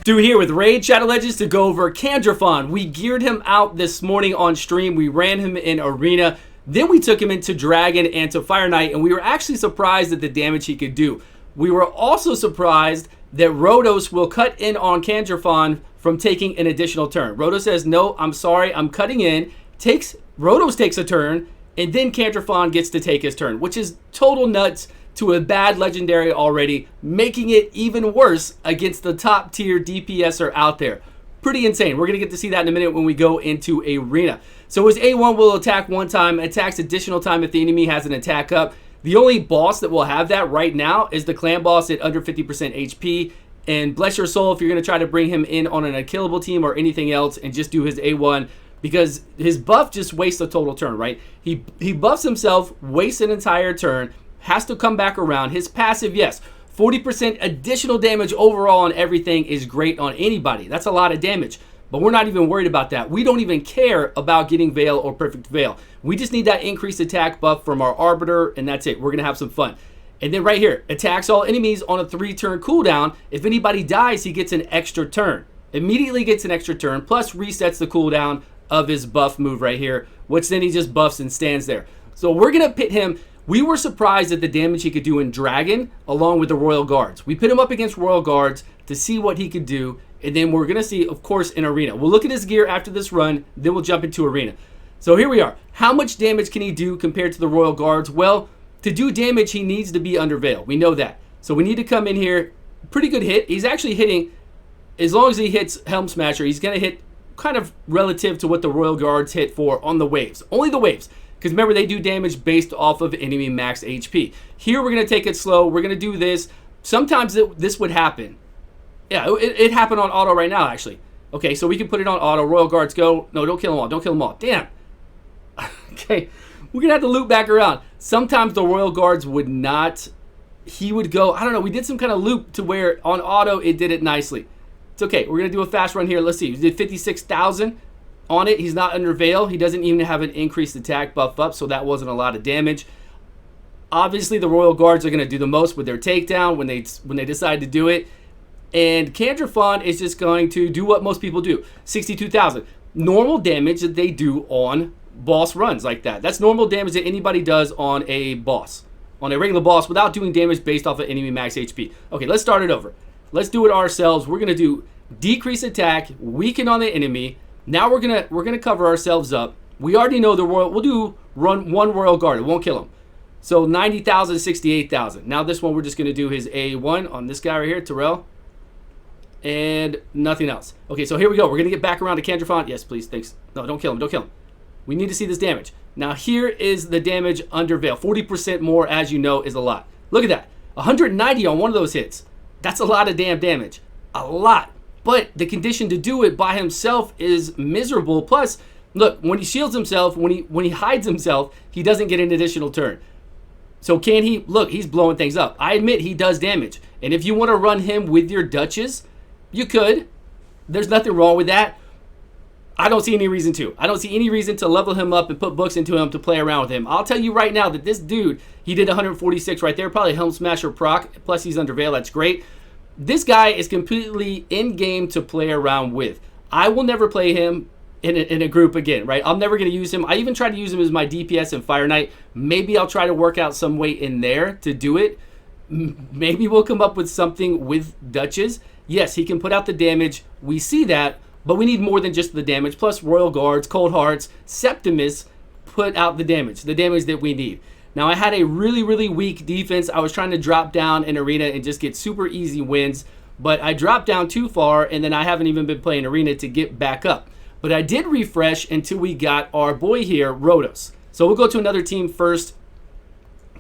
Stu here with Raid Shadow Legends to go over Candraphon. We geared him out this morning on stream. We ran him in Arena. Then we took him into Dragon and to Fire Knight, and we were actually surprised at the damage he could do. We were also surprised that Rotos will cut in on Candraphon from taking an additional turn. Rotos says, no, I'm sorry, I'm cutting in. Rotos takes a turn, and then Candraphon gets to take his turn, which is total nuts to a bad legendary already, making it even worse against the top tier DPSer out there. Pretty insane. We're going to get to see that in a minute when we go into Arena. So his A1 will attack one time, attacks additional time if the enemy has an attack up. The only boss that will have that right now is the clan boss at under 50% HP. And bless your soul if you're going to try to bring him in on an unkillable team or anything else and just do his A1, because his buff just wastes a total turn, right? He buffs himself, wastes an entire turn, has to come back around. His passive, yes, 40% additional damage overall on everything is great on anybody. That's a lot of damage, but we're not even worried about that. We don't even care about getting Veil or Perfect Veil. We just need that increased attack buff from our Arbiter, and that's it. We're going to have some fun. And then right here, attacks all enemies on a 3-turn cooldown. If anybody dies, he gets an extra turn. Immediately gets an extra turn, plus resets the cooldown of his buff move right here, which then he just buffs and stands there. So we're going to pit him. We were surprised at the damage he could do in Dragon along with the Royal Guards. We put him up against Royal Guards to see what he could do, and then we're going to see, of course, in Arena. We'll look at his gear after this run, then we'll jump into Arena. So here we are. How much damage can he do compared to the Royal Guards? Well, to do damage, he needs to be under Veil. We know that. So we need to come in here. Pretty good hit. He's actually hitting, as long as he hits Helm Smasher, he's going to hit kind of relative to what the Royal Guards hit for on the waves. Only the waves. Because remember, they do damage based off of enemy max HP. Here, we're going to take it slow. We're going to do this. Sometimes this would happen. Yeah, it happened on auto right now, actually. Okay, so we can put it on auto. Royal Guards go. No, don't kill them all. Don't kill them all. Damn. Okay, we're going to have to loop back around. Sometimes the Royal Guards would not. He would go. I don't know. We did some kind of loop to where on auto, it did it nicely. It's okay. We're going to do a fast run here. Let's see. We did 56,000. On it, he's not under Veil. He doesn't even have an increased attack buff up, so that wasn't a lot of damage. Obviously, the Royal Guards are going to do the most with their takedown when they decide to do it. And Candraphon is just going to do what most people do. 62,000. Normal damage that they do on boss runs like that. That's normal damage that anybody does on a boss. On a regular boss without doing damage based off of enemy max HP. Okay, let's start it over. Let's do it ourselves. We're going to do decrease attack, weaken on the enemy. Now we're gonna cover ourselves up. We already know the Royal. We'll do run one Royal Guard. It won't kill him. So 90,000, 68,000. Now this one we're just gonna do his A1 on this guy right here, Terrell, and nothing else. Okay, so here we go. We're gonna get back around to Candraphon. Yes, please. Thanks. No, don't kill him. Don't kill him. We need to see this damage. Now here is the damage under Veil. 40% more, as you know, is a lot. Look at that. 190 on one of those hits. That's a lot of damn damage. A lot. But the condition to do it by himself is miserable. Plus, look, when he shields himself, when he hides himself, he doesn't get an additional turn. So can he? Look, he's blowing things up. I admit he does damage. And if you want to run him with your Duchess, you could. There's nothing wrong with that. I don't see any reason to. I don't see any reason to level him up and put books into him to play around with him. I'll tell you right now that this dude, he did 146 right there. Probably Helm Smasher proc. Plus he's under Veil. That's great. This guy is completely in-game to play around with. I will never play him in a group again, right? I'm never going to use him. I even tried to use him as my DPS in Fire Knight. Maybe I'll try to work out some way in there to do it. Maybe we'll come up with something with Duchess. Yes, he can put out the damage. We see that, but we need more than just the damage. Plus Royal Guards, Cold Hearts, Septimus put out the damage that we need. Now, I had a really, really weak defense. I was trying to drop down in Arena and just get super easy wins, but I dropped down too far, and then I haven't even been playing Arena to get back up. But I did refresh until we got our boy here, Rotos. So we'll go to another team first.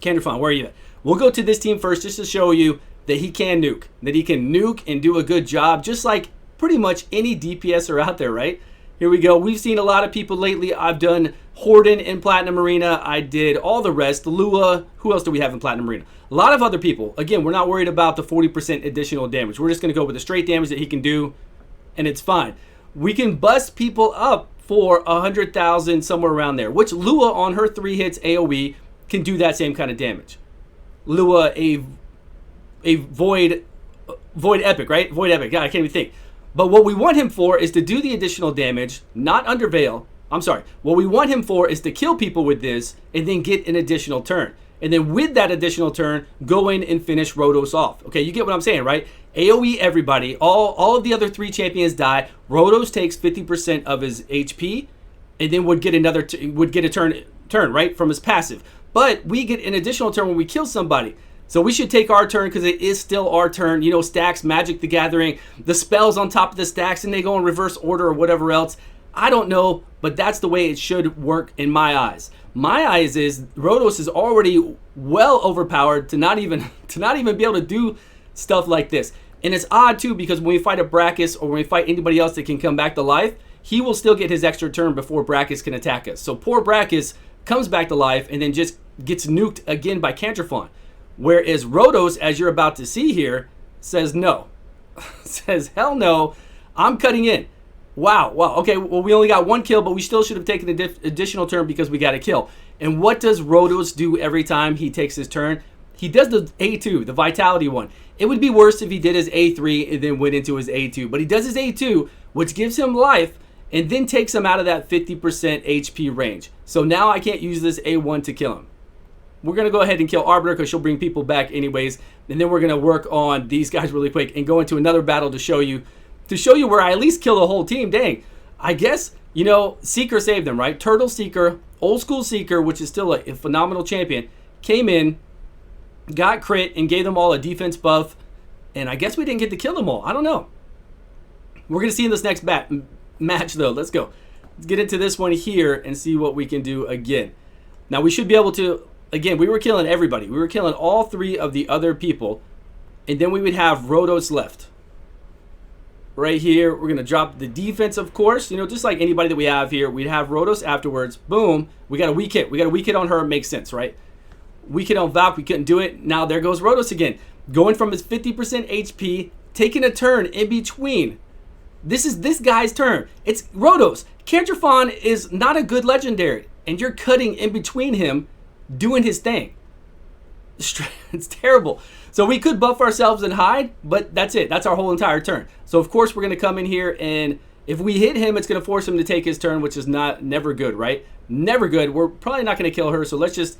Candraphon, where are you at? We'll go to this team first just to show you that he can nuke. That he can nuke and do a good job, just like pretty much any DPSer out there, right? Here we go. We've seen a lot of people lately. I've done Horden in Platinum Arena. I did all the rest. Lua. Who else do we have in Platinum Arena? A lot of other people. Again, we're not worried about the 40% additional damage. We're just going to go with the straight damage that he can do, and it's fine. We can bust people up for 100,000, somewhere around there, which Lua on her 3 hits AoE can do that same kind of damage. Lua, a Void Epic, right? Void Epic. God, I can't even think. But what we want him for is to do the additional damage, not under Veil. I'm sorry. What we want him for is to kill people with this and then get an additional turn. And then with that additional turn, go in and finish Rotos off. Okay, you get what I'm saying, right? AoE everybody. All of the other 3 champions die. Rotos takes 50% of his HP and then would get a turn, right, from his passive. But we get an additional turn when we kill somebody. So we should take our turn because it is still our turn. You know, stacks, Magic the Gathering, the spells on top of the stacks, and they go in reverse order or whatever else. I don't know, but that's the way it should work in my eyes. My eyes is Rotos is already well overpowered to not even be able to do stuff like this. And it's odd too because when we fight a Brachus or when we fight anybody else that can come back to life, he will still get his extra turn before Brachus can attack us. So poor Brachus comes back to life and then just gets nuked again by Candraphon. Whereas Rotos, as you're about to see here, says no. Says, hell no, I'm cutting in. Wow. Okay, well, we only got 1 kill, but we still should have taken an additional turn because we got a kill. And what does Rotos do every time he takes his turn? He does the A2, the Vitality one. It would be worse if he did his A3 and then went into his A2. But he does his A2, which gives him life, and then takes him out of that 50% HP range. So now I can't use this A1 to kill him. We're going to go ahead and kill Arbiter because she'll bring people back anyways. And then we're going to work on these guys really quick and go into another battle to show you where I at least kill the whole team. Dang. I guess, you know, Seeker saved them, right? Turtle Seeker, old school Seeker, which is still a phenomenal champion, came in, got crit, and gave them all a defense buff. And I guess we didn't get to kill them all. I don't know. We're going to see in this next match, though. Let's go. Let's get into this one here and see what we can do again. Now, we should be able to... Again, we were killing everybody. We were killing all 3 of the other people. And then we would have Rotos left. Right here, we're going to drop the defense, of course. You know, just like anybody that we have here. We'd have Rotos afterwards. Boom. We got a weak hit. We got a weak hit on her. Makes sense, right? Weak hit on Valk. We couldn't do it. Now there goes Rotos again. Going from his 50% HP, taking a turn in between. This is this guy's turn. It's Rotos. Candraphon is not a good legendary. And you're cutting in between him, doing his thing. It's terrible. So we could buff ourselves and hide, but that's it. That's our whole entire turn. So of course we're going to come in here, and if we hit him, it's going to force him to take his turn, which is never good, right? Never good. We're probably not going to kill her, so let's just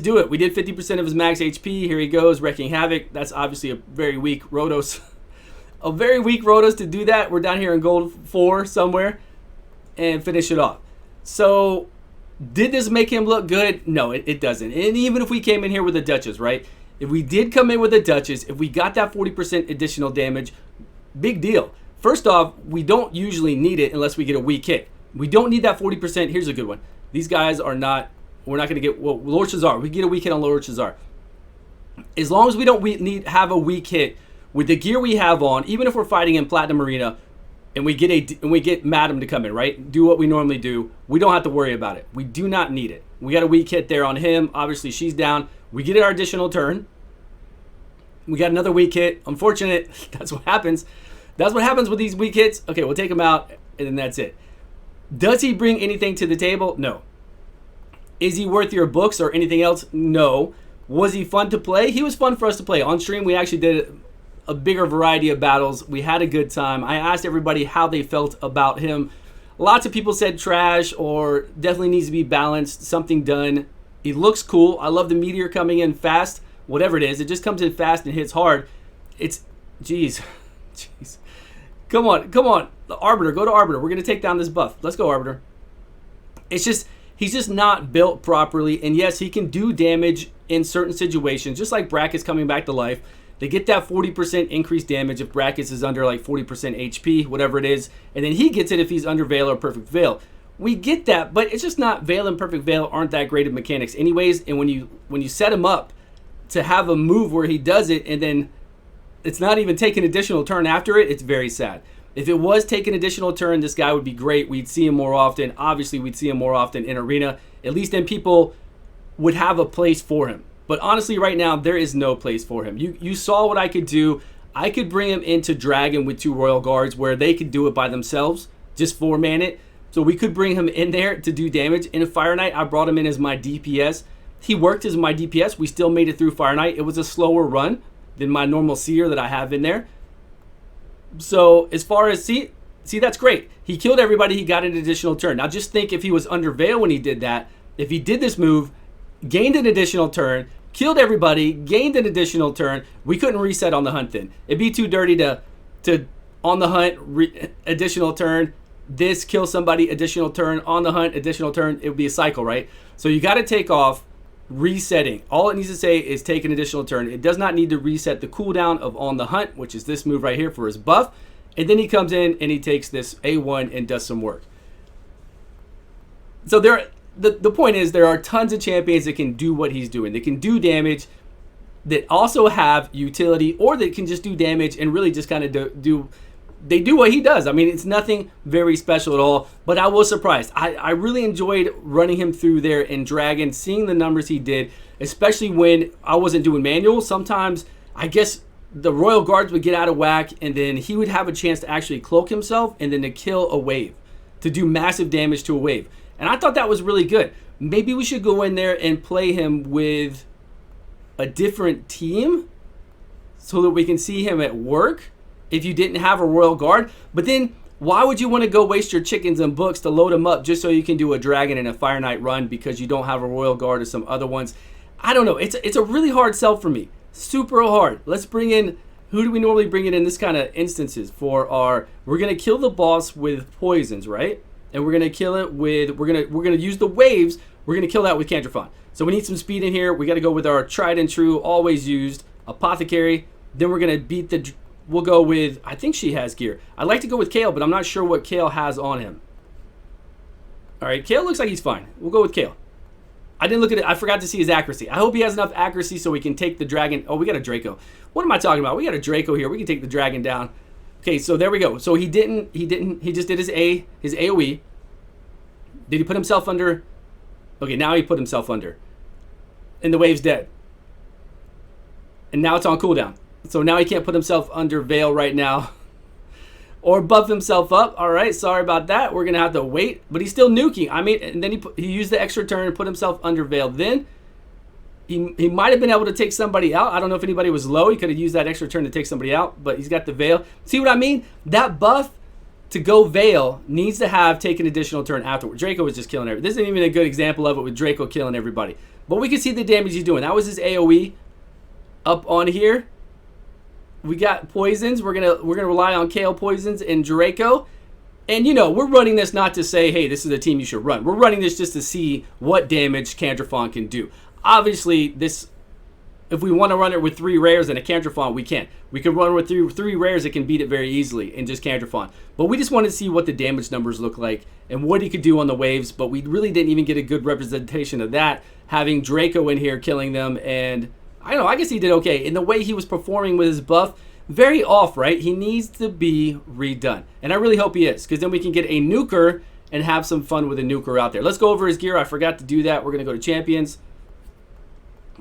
do it. We did 50% of his max HP. Here he goes, wrecking havoc. That's obviously a very weak Rotos. A very weak Rotos to do that. We're down here in gold 4 somewhere, and finish it off. So did this make him look good? No, it doesn't. And even if we came in here with a Duchess, right? If we did come in with a Duchess, if we got that 40% additional damage, big deal. First off, we don't usually need it unless we get a weak hit. We don't need that 40%. Here's a good one. These guys are not, we're not going to get, well, Lord Shazar. We get a weak hit on Lord Shazar. As long as we don't have a weak hit with the gear we have on, even if we're fighting in Platinum Arena, and we get Madam to come in, right? Do what we normally do. We don't have to worry about it. We do not need it. We got a weak hit there on him. Obviously, she's down. We get our additional turn. We got another weak hit. Unfortunate. That's what happens. That's what happens with these weak hits. Okay, we'll take him out, and then that's it. Does he bring anything to the table? No. Is he worth your books or anything else? No. Was he fun to play? He was fun for us to play. On stream, we actually did a bigger variety of battles. We had a good time. I asked everybody how they felt about him. Lots of people said trash or definitely needs to be balanced, something done. He looks cool. I love the meteor coming in fast, whatever it is. It just comes in fast and hits hard. It's, jeez. Come on. The Arbiter, go to Arbiter. We're going to take down this buff. Let's go, Arbiter. It's just, he's just not built properly. And yes, he can do damage in certain situations, just like Brachus coming back to life. They get that 40% increased damage if Brachus is under like 40% HP, whatever it is. And then he gets it if he's under Veil or Perfect Veil. We get that, but it's just not, Veil and Perfect Veil aren't that great of mechanics anyways. And when you set him up to have a move where he does it and then it's not even taking additional turn after it, it's very sad. If it was taking additional turn, this guy would be great. We'd see him more often. Obviously, we'd see him more often in Arena. At least then people would have a place for him. But honestly, right now, there is no place for him. You saw what I could do. I could bring him into Dragon with 2 Royal Guards where they could do it by themselves, just 4-man it. So we could bring him in there to do damage. In Fire Knight, I brought him in as my DPS. He worked as my DPS. We still made it through Fire Knight. It was a slower run than my normal Seer that I have in there. So as far as, see, that's great. He killed everybody. He got an additional turn. Now just think if he was under Veil when he did that, if he did this move, gained an additional turn, killed everybody, gained an additional turn, we couldn't reset on the hunt then. It'd be too dirty to on the hunt, additional turn, this, kill somebody, additional turn, on the hunt, additional turn. It would be a cycle, right? So you got to take off resetting. All it needs to say is take an additional turn. It does not need to reset the cooldown of on the hunt, which is this move right here for his buff. And then he comes in and he takes this A1 and does some work. So the point is there are tons of champions that can do what he's doing. They can do damage, that also have utility, or that can just do damage and really just kind of do what he does. I mean, it's nothing very special at all, but I was surprised. I really enjoyed running him through there in Dragon, seeing the numbers he did, especially when I wasn't doing manual. Sometimes, I guess, the Royal Guards would get out of whack, and then he would have a chance to actually cloak himself and then to kill a wave, to do massive damage to a wave. And I thought that was really good. Maybe we should go in there and play him with a different team so that we can see him at work if you didn't have a Royal Guard. But then why would you want to go waste your chickens and books to load them up just so you can do a Dragon and a Fire Knight run because you don't have a Royal Guard or some other ones? I don't know. It's a really hard sell for me. Super hard. Let's bring in, who do we normally bring in this kind of instances for our, we're going to kill the boss with poisons, right? And we're going to kill it with, we're going to use the waves. We're going to kill that with Candraphon. So we need some speed in here. We got to go with our tried and true, always used Apothecary. Then we're going to beat the, we'll go with, I think she has gear. I'd like to go with Kale, but I'm not sure what Kale has on him. All right, Kale looks like he's fine. We'll go with Kale. I didn't look at it. I forgot to see his accuracy. I hope he has enough accuracy so we can take the dragon. Oh, we got a Draco. What am I talking about? We got a Draco here. We can take the dragon down. Okay, so there we go. So he just did his AoE. Did he put himself under? Okay, now he put himself under. And the wave's dead. And now it's on cooldown. So now he can't put himself under Veil right now. Or buff himself up. All right, sorry about that. We're going to have to wait. But he's still nuking. I mean, and then he used the extra turn and put himself under Veil. Then he might have been able to take somebody out. I don't know if anybody was low. He could have used that extra turn to take somebody out. But he's got the Veil. See what I mean? That buff to go Veil needs to have taken additional turn afterward. Draco was just killing everybody. This isn't even a good example of it with Draco killing everybody. But we can see the damage he's doing. That was his AoE up on here. We got poisons. We're gonna rely on Kale poisons and Draco. And you know, we're running this not to say, hey, this is a team you should run. We're running this just to see what damage Candraphon can do. Obviously, this, if we want to run it with 3 rares and a Candraphon, we can. We can run with three rares that can beat it very easily in just Candraphon. But we just wanted to see what the damage numbers look like and what he could do on the waves. But we really didn't even get a good representation of that, having Draco in here killing them. And I don't know, I guess he did okay. In the way he was performing with his buff, very off, right? He needs to be redone. And I really hope he is, because then we can get a nuker and have some fun with a nuker out there. Let's go over his gear. I forgot to do that. We're going to go to champions.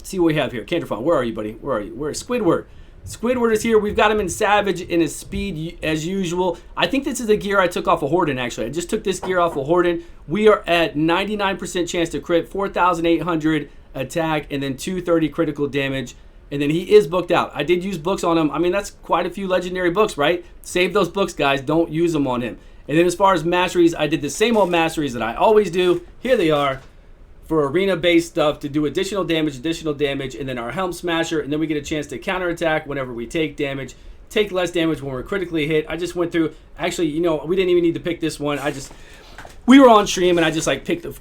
See what we have here. Candraphon, where are you, buddy? Where are you? Where's Squidward? Squidward is here. We've got him in Savage in his speed as usual. I think this is the gear I took off of Horden, actually. I just took this gear off of Horden. We are at 99% chance to crit, 4,800 attack, and then 230 critical damage. And then he is booked out. I did use books on him. I mean, that's quite a few legendary books, right? Save those books, guys. Don't use them on him. And then as far as masteries, I did the same old masteries that I always do. Here they are for arena-based stuff to do additional damage, and then our Helm Smasher, and then we get a chance to counterattack whenever we take damage, take less damage when we're critically hit. I just went through, actually, you know, we didn't even need to pick this one. We were on stream, and I just like picked a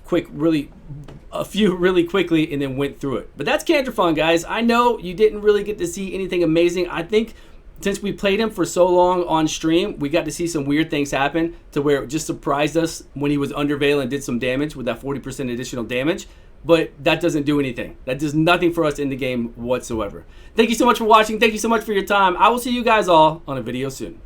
few really quickly and then went through it. But that's Candraphon, guys. I know you didn't really get to see anything amazing. I think since we played him for so long on stream, we got to see some weird things happen to where it just surprised us when he was under Veil and did some damage with that 40% additional damage. But that doesn't do anything. That does nothing for us in the game whatsoever. Thank you so much for watching. Thank you so much for your time. I will see you guys all on a video soon.